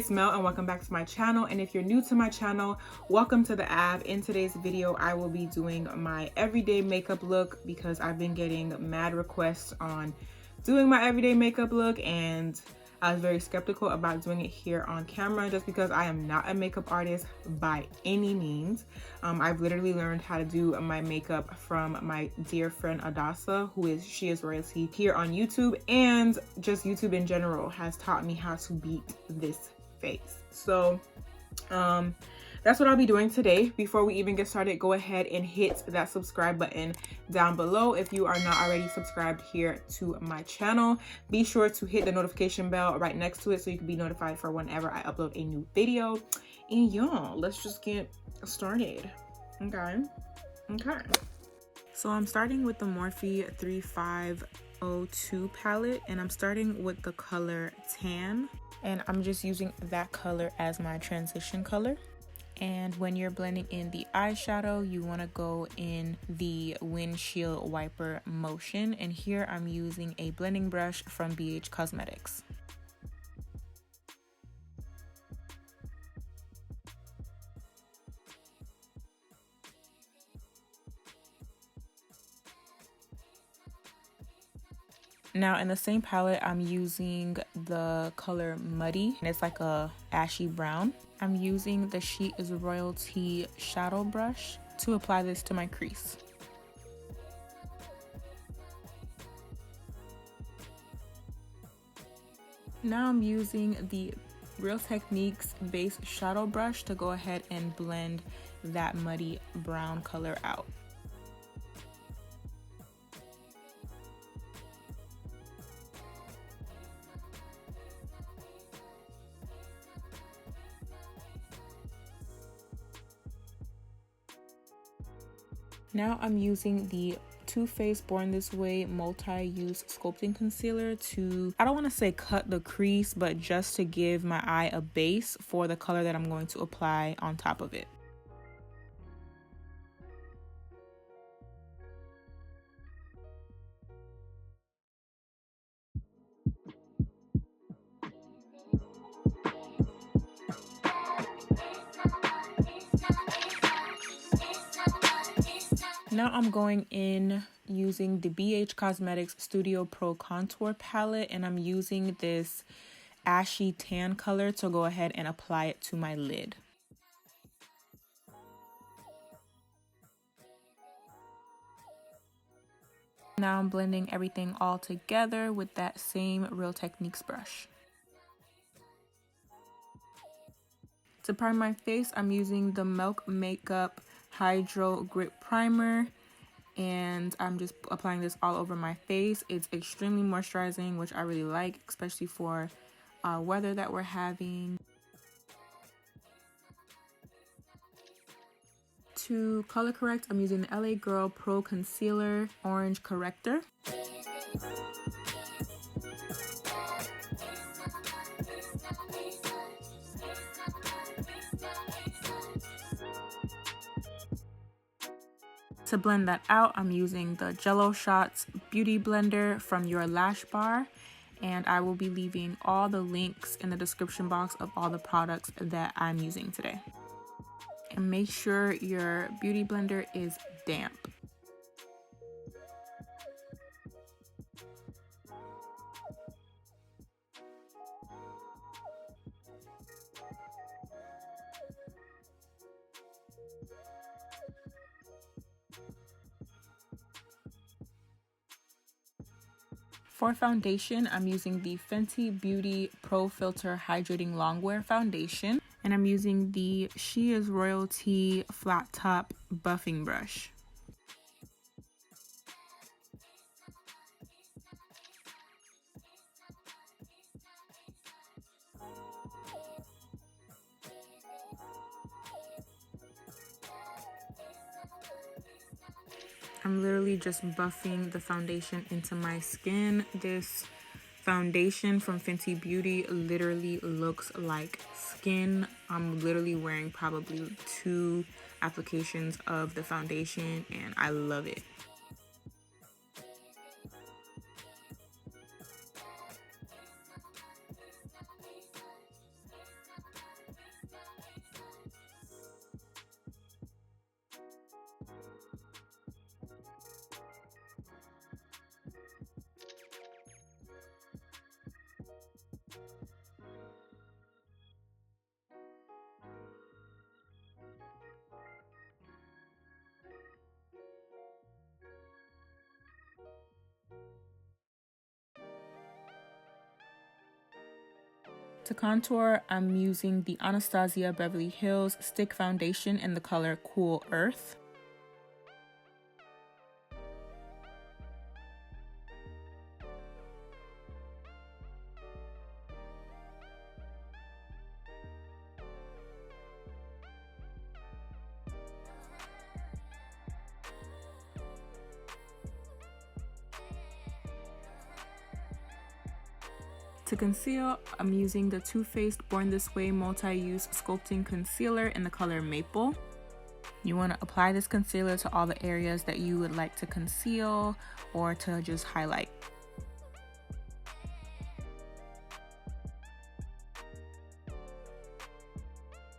it's Mel and welcome back to my channel. And if you're new to my channel, welcome to the Ave. In today's video, I will be doing my everyday makeup look because I've been getting mad requests on doing my everyday makeup look, and I was very skeptical about doing it here on camera just because I am not a makeup artist by any means. I've literally learned how to do my makeup from my dear friend Anastasia, she is royalty here on YouTube, and just YouTube in general has taught me how to beat this face. So that's what I'll be doing today. Before we even get started, go ahead and hit that subscribe button down below if you are not already subscribed here to my channel. Be sure to hit the notification bell right next to it so you can be notified for whenever I upload a new video. And y'all, let's just get started. Okay. So I'm starting with the Morphe 3502 palette, and I'm starting with the color Tan, and I'm just using that color as my transition color. And when you're blending in the eyeshadow, you want to go in the windshield wiper motion. And here I'm using a blending brush from BH Cosmetics. Now in the same palette, I'm using the color Muddy, and it's like a ashy brown. I'm using the She is Royalty shadow brush to apply this to my crease. Now I'm using the Real Techniques base shadow brush to go ahead and blend that muddy brown color out. Now I'm using the Too Faced Born This Way multi-use sculpting concealer to, I don't want to say cut the crease, but just to give my eye a base for the color that I'm going to apply on top of it. Now I'm going in using the BH Cosmetics Studio Pro Contour Palette, and I'm using this ashy tan color to go ahead and apply it to my lid. Now I'm blending everything all together with that same Real Techniques brush. To prime my face, I'm using the Milk Makeup Hydro Grip Primer, and I'm just applying this all over my face. It's extremely moisturizing, which I really like, especially for weather that we're having. To color correct, I'm using the LA Girl Pro Concealer Orange Corrector. To blend that out, I'm using the Jello Shots Beauty Blender from Your Lash Bar, and I will be leaving all the links in the description box of all the products that I'm using today. And make sure your beauty blender is damp. For foundation, I'm using the Fenty Beauty Pro Filter Hydrating Longwear Foundation, and I'm using the She is Royalty Flat Top Buffing Brush. I'm literally just buffing the foundation into my skin. This foundation from Fenty Beauty literally looks like skin. I'm literally wearing probably 2 applications of the foundation, and I love it. To contour, I'm using the Anastasia Beverly Hills Stick Foundation in the color Cool Earth. To conceal, I'm using the Too Faced Born This Way Multi-Use Sculpting Concealer in the color Maple. You want to apply this concealer to all the areas that you would like to conceal or to just highlight.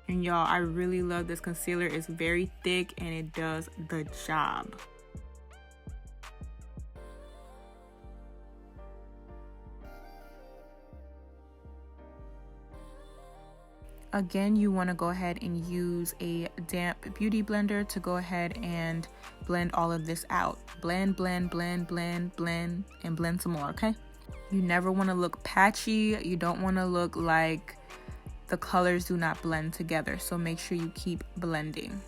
And y'all, I really love this concealer. It's very thick and it does the job. Again, you want to go ahead and use a damp beauty blender to go ahead and blend all of this out. Blend, blend, blend, blend, blend, and blend some more, okay? You never want to look patchy. You don't want to look like the colors do not blend together. So make sure you keep blending.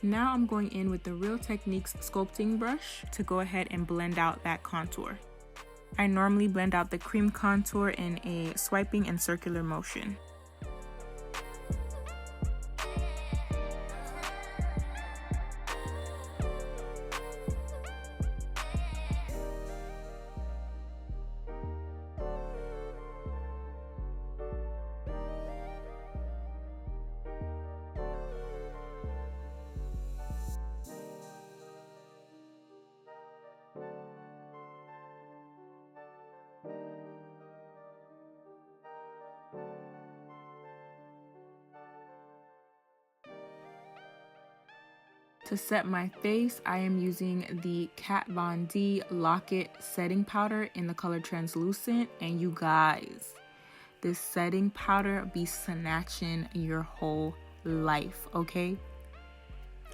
Now I'm going in with the Real Techniques sculpting brush to go ahead and blend out that contour. I normally blend out the cream contour in a swiping and circular motion. To set my face, I am using the Kat Von D Lock-It setting powder in the color Translucent. And you guys, this setting powder be snatching your whole life, okay?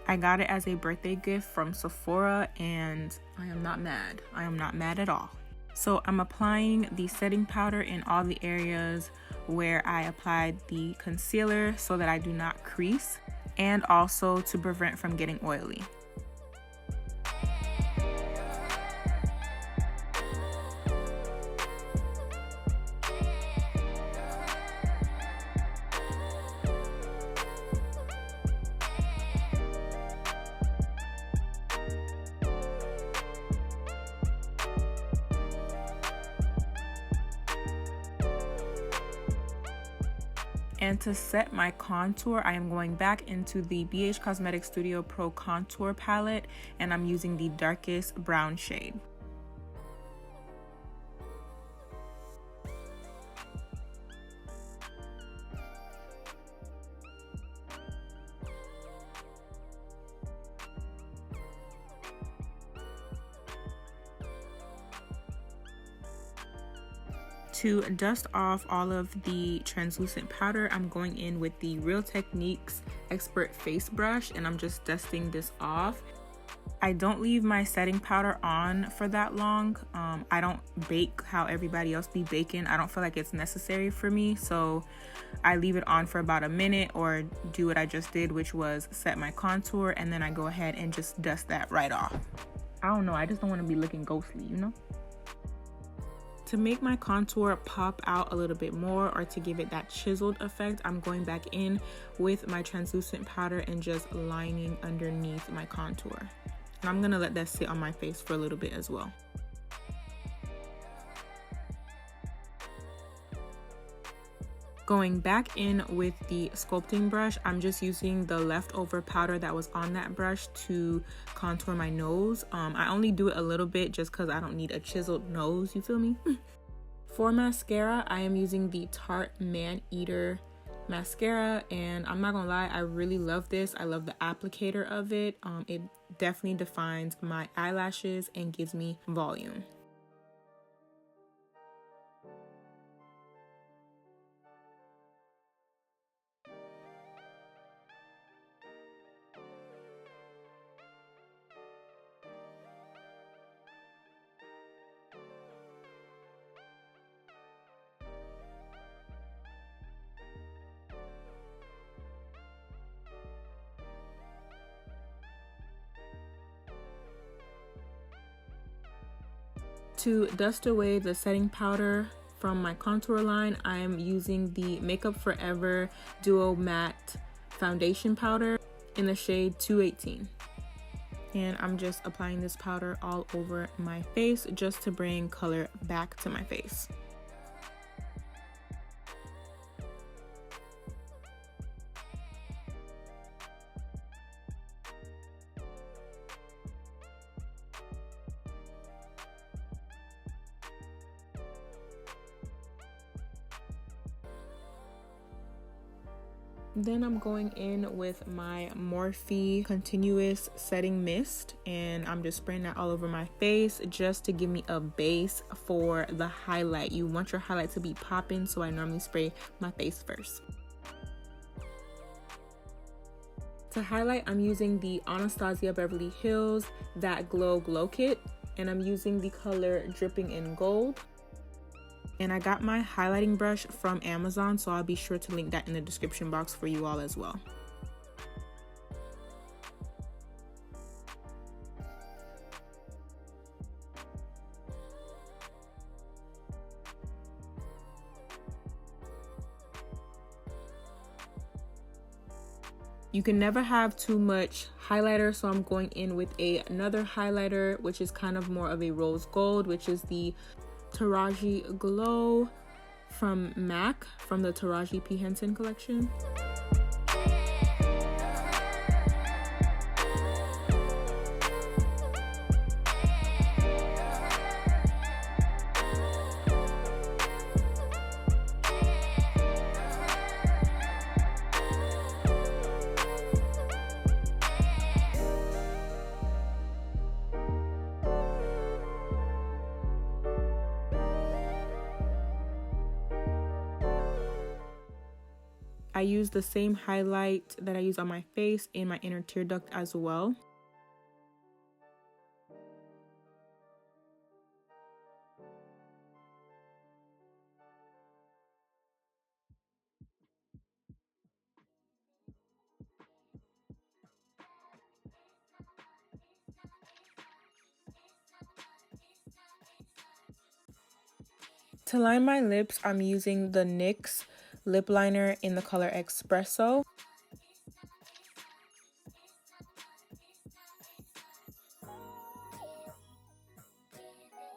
I got it as a birthday gift from Sephora and I am not mad. I am not mad at all. So I'm applying the setting powder in all the areas where I applied the concealer so that I do not crease, and also to prevent from getting oily. And to set my contour, I am going back into the BH Cosmetics Studio Pro Contour Palette, and I'm using the darkest brown shade. To dust off all of the translucent powder, I'm going in with the Real Techniques Expert Face Brush, and I'm just dusting this off. I don't leave my setting powder on for that long. I don't bake how everybody else be baking. I don't feel like it's necessary for me, so I leave it on for about a minute or do what I just did, which was set my contour, and then I go ahead and just dust that right off. I don't know, I just don't want to be looking ghostly, you know? To make my contour pop out a little bit more, or to give it that chiseled effect, I'm going back in with my translucent powder and just lining underneath my contour. And I'm gonna let that sit on my face for a little bit as well. Going back in with the sculpting brush, I'm just using the leftover powder that was on that brush to contour my nose. I only do it a little bit just because I don't need a chiseled nose, you feel me? For mascara, I am using the Tarte Man Eater mascara, and I'm not gonna lie, I really love this. I love the applicator of it. It definitely defines my eyelashes and gives me volume. To dust away the setting powder from my contour line, I am using the Makeup Forever Duo Matte Foundation Powder in the shade 218. And I'm just applying this powder all over my face just to bring color back to my face. Then I'm going in with my Morphe Continuous Setting Mist, and I'm just spraying that all over my face just to give me a base for the highlight. You want your highlight to be popping, so I normally spray my face first. To highlight, I'm using the Anastasia Beverly Hills That Glow Kit, and I'm using the color Dripping in Gold. And I got my highlighting brush from Amazon, so I'll be sure to link that in the description box for you all as well. You can never have too much highlighter, so I'm going in with another highlighter, which is kind of more of a rose gold, which is the Taraji Glow from MAC from the Taraji P. Henson collection. I use the same highlight that I use on my face in my inner tear duct as well. To line my lips, I'm using the NYX lip liner in the color Espresso.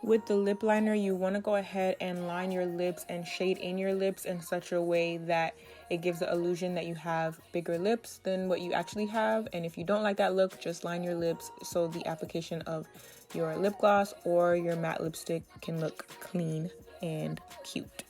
With the lip liner, you want to go ahead and line your lips and shade in your lips in such a way that it gives the illusion that you have bigger lips than what you actually have. And if you don't like that look, just line your lips so the application of your lip gloss or your matte lipstick can look clean and cute.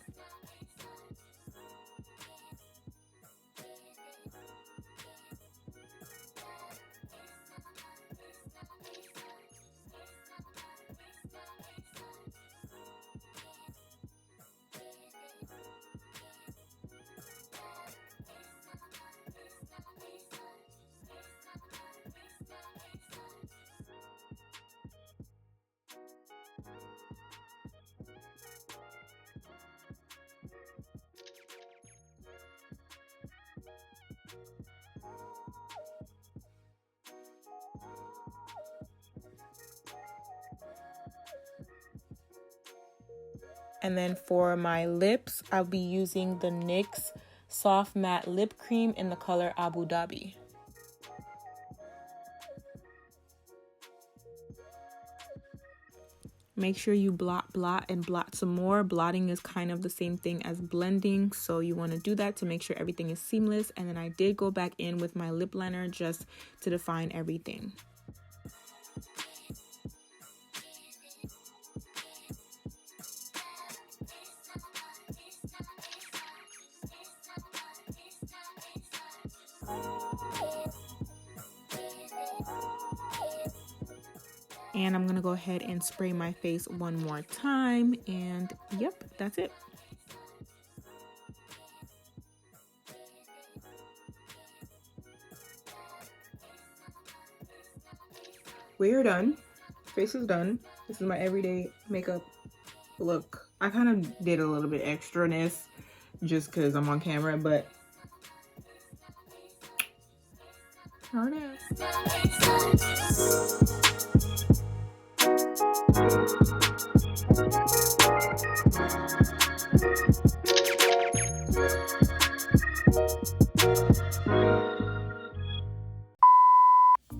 And then for my lips, I'll be using the NYX Soft Matte Lip Cream in the color Abu Dhabi. Make sure you blot, and blot some more. Blotting is kind of the same thing as blending, so you want to do that to make sure everything is seamless. And then I did go back in with my lip liner just to define everything. And I'm gonna go ahead and spray my face one more time, and yep, that's it. We're done. Face is done. This is my everyday makeup look. I kind of did a little bit extraness just because I'm on camera, but here it is.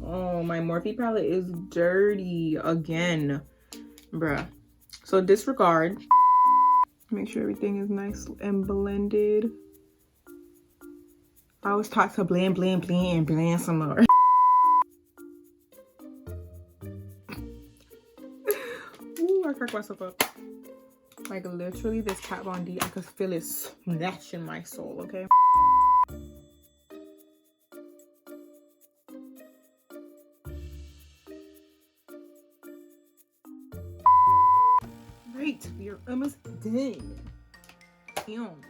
Oh, my Morphe palette is dirty again, bruh. So disregard. Make sure everything is nice and blended. I was taught to blend, blend, blend, and blend some more. Ooh, I cracked myself up. Like literally this Kat Von D, I could feel it snatching my soul, okay? Right, we are almost done. Damn.